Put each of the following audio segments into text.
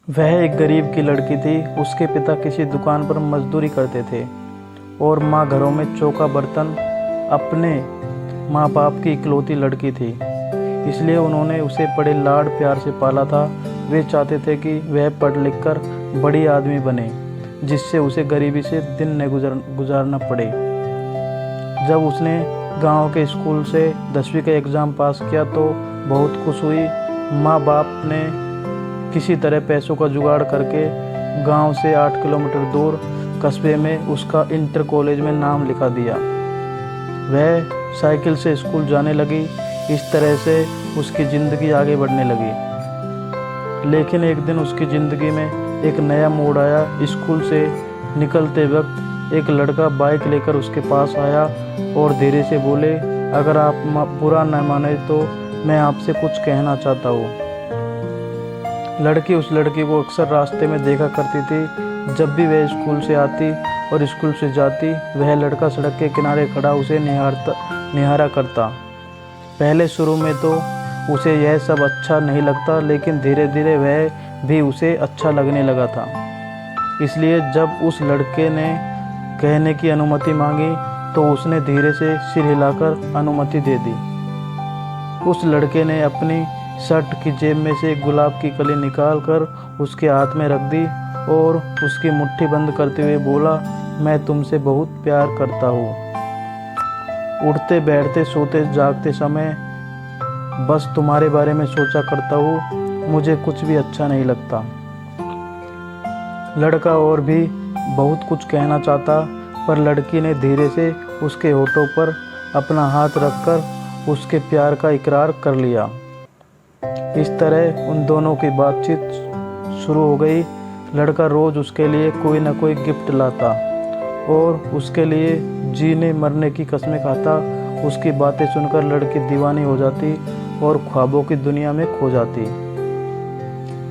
वह एक गरीब की लड़की थी। उसके पिता किसी दुकान पर मजदूरी करते थे और माँ घरों में चौका बर्तन। अपने माँ बाप की इकलौती लड़की थी, इसलिए उन्होंने उसे बड़े लाड प्यार से पाला था। वे चाहते थे कि वह पढ़ लिख कर बड़ी आदमी बने, जिससे उसे गरीबी से दिन न गुजारना पड़े। जब उसने गांव के स्कूल से 10वीं का एग्ज़ाम पास किया तो बहुत खुश हुई। माँ बाप ने किसी तरह पैसों का जुगाड़ करके गांव से 8 किलोमीटर दूर कस्बे में उसका इंटर कॉलेज में नाम लिखा दिया। वह साइकिल से स्कूल जाने लगी। इस तरह से उसकी ज़िंदगी आगे बढ़ने लगी। लेकिन एक दिन उसकी ज़िंदगी में एक नया मोड़ आया। स्कूल से निकलते वक्त एक लड़का बाइक लेकर उसके पास आया और धीरे से बोले, अगर आप बुरा न माने तो मैं आपसे कुछ कहना चाहता हूँ। लड़की उस लड़की को अक्सर रास्ते में देखा करती थी। जब भी वह स्कूल से आती और स्कूल से जाती, वह लड़का सड़क के किनारे खड़ा उसे निहारा करता। पहले शुरू में तो उसे यह सब अच्छा नहीं लगता, लेकिन धीरे धीरे वह भी उसे अच्छा लगने लगा था। इसलिए जब उस लड़के ने कहने की अनुमति मांगी तो उसने धीरे से सिर हिलाकर अनुमति दे दी। उस लड़के ने अपनी शर्ट की जेब में से गुलाब की कली निकालकर उसके हाथ में रख दी और उसकी मुट्ठी बंद करते हुए बोला, मैं तुमसे बहुत प्यार करता हूँ। उठते बैठते सोते जागते समय बस तुम्हारे बारे में सोचा करता हूँ। मुझे कुछ भी अच्छा नहीं लगता। लड़का और भी बहुत कुछ कहना चाहता, पर लड़की ने धीरे से उसके होठों पर अपना हाथ रखकर उसके प्यार का इकरार कर लिया। इस तरह उन दोनों की बातचीत शुरू हो गई। लड़का रोज़ उसके लिए कोई ना कोई गिफ्ट लाता और उसके लिए जीने मरने की कस्में खाता। उसकी बातें सुनकर लड़की दीवानी हो जाती और ख्वाबों की दुनिया में खो जाती।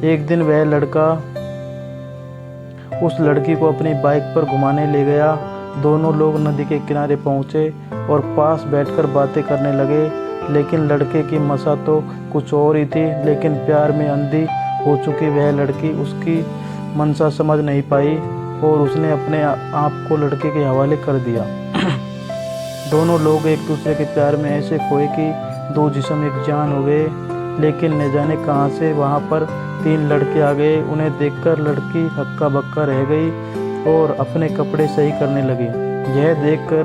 एक दिन वह लड़का उस लड़की को अपनी बाइक पर घुमाने ले गया। दोनों लोग नदी के किनारे पहुँचे और पास बैठकर बातें करने लगे। लेकिन लड़के की मसा तो कुछ और ही थी। लेकिन प्यार में अंधी हो चुकी वह लड़की उसकी मनसा समझ नहीं पाई और उसने अपने आप को लड़के के हवाले कर दिया। दोनों लोग एक दूसरे के प्यार में ऐसे खोए कि दो जिस्म एक जान हो गए। लेकिन न जाने कहाँ से वहाँ पर 3 लड़के आ गए। उन्हें देखकर लड़की हक्का बक्का रह गई और अपने कपड़े सही करने लगी। यह देखकर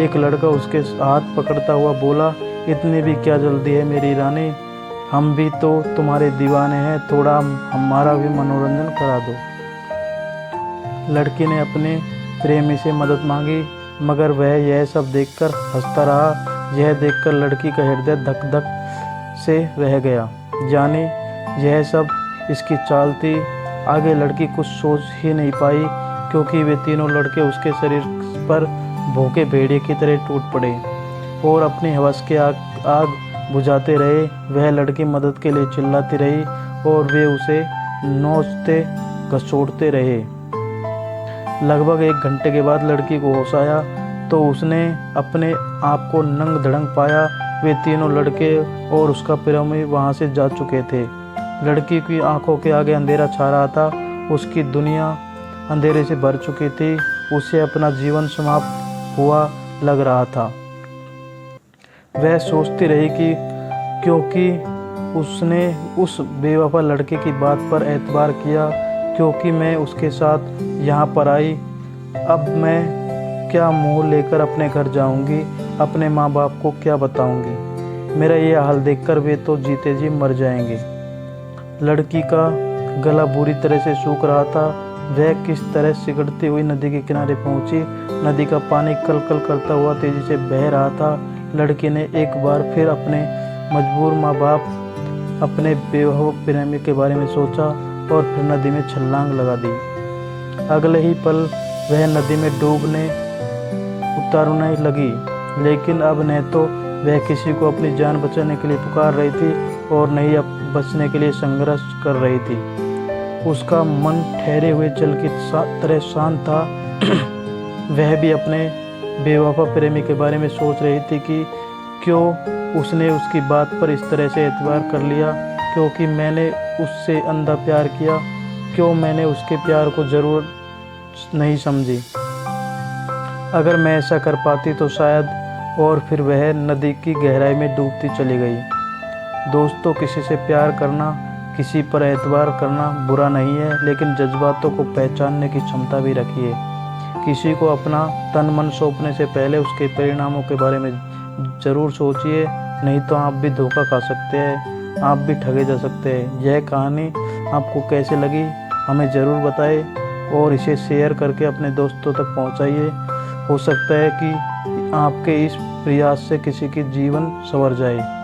एक लड़का उसके हाथ पकड़ता हुआ बोला, इतनी भी क्या जल्दी है मेरी रानी, हम भी तो तुम्हारे दीवाने हैं, थोड़ा हमारा भी मनोरंजन करा दो। लड़की ने अपने प्रेमी से मदद मांगी, मगर वह यह सब देखकर हंसता रहा। यह देखकर लड़की का हृदय धक धक से रह गया, जाने यह सब इसकी चाल थी। आगे लड़की कुछ सोच ही नहीं पाई, क्योंकि वे तीनों लड़के उसके शरीर पर भूखे भेड़िए की तरह टूट पड़े और अपनी हवस के आग बुझाते रहे। वह लड़की मदद के लिए चिल्लाती रही और वे उसे नोचते घसीटते रहे। लगभग 1 घंटे के बाद लड़की को होश आया तो उसने अपने आप को नंग धड़ंग पाया। वे तीनों लड़के और उसका प्रेमी वहाँ से जा चुके थे। लड़की की आंखों के आगे अंधेरा छा रहा था। उसकी दुनिया अंधेरे से भर चुकी थी। उसे अपना जीवन समाप्त हुआ लग रहा था। वह सोचती रही कि क्योंकि उसने उस बेवफा लड़के की बात पर एतबार किया, क्योंकि मैं उसके साथ यहाँ पर आई। अब मैं क्या मुँह लेकर अपने घर जाऊँगी, अपने माँ बाप को क्या बताऊँगी। मेरा ये हाल देखकर वे तो जीते जी मर जाएंगे। लड़की का गला बुरी तरह से सूख रहा था। वह किस तरह सिकुड़ती हुई नदी के किनारे पहुंची। नदी का पानी कल कल करता हुआ तेजी से बह रहा था। लड़की ने एक बार फिर अपने मजबूर माँ बाप, अपने बेवफा प्रेमी के बारे में सोचा और फिर नदी में छलांग लगा दी। अगले ही पल वह नदी में डूबने उतरने लगी। लेकिन अब न तो वह किसी को अपनी जान बचाने के लिए पुकार रही थी और न ही बचने के लिए संघर्ष कर रही थी। उसका मन ठहरे हुए जल की तरह शांत था। वह भी अपने बेवफा प्रेमी के बारे में सोच रही थी कि क्यों उसने उसकी बात पर इस तरह से एतबार कर लिया, क्योंकि मैंने उससे अंधा प्यार किया, क्यों मैंने उसके प्यार को ज़रूर नहीं समझी। अगर मैं ऐसा कर पाती तो शायद, और फिर वह नदी की गहराई में डूबती चली गई। दोस्तों, किसी से प्यार करना, किसी पर एतबार करना बुरा नहीं है, लेकिन जज्बातों को पहचानने की क्षमता भी रखिए। किसी को अपना तन मन सौंपने से पहले उसके परिणामों के बारे में ज़रूर सोचिए, नहीं तो आप भी धोखा खा सकते हैं, आप भी ठगे जा सकते हैं। यह कहानी आपको कैसे लगी हमें ज़रूर बताएं और इसे शेयर करके अपने दोस्तों तक पहुंचाइए। हो सकता है कि आपके इस प्रयास से किसी की जीवन संवर जाए।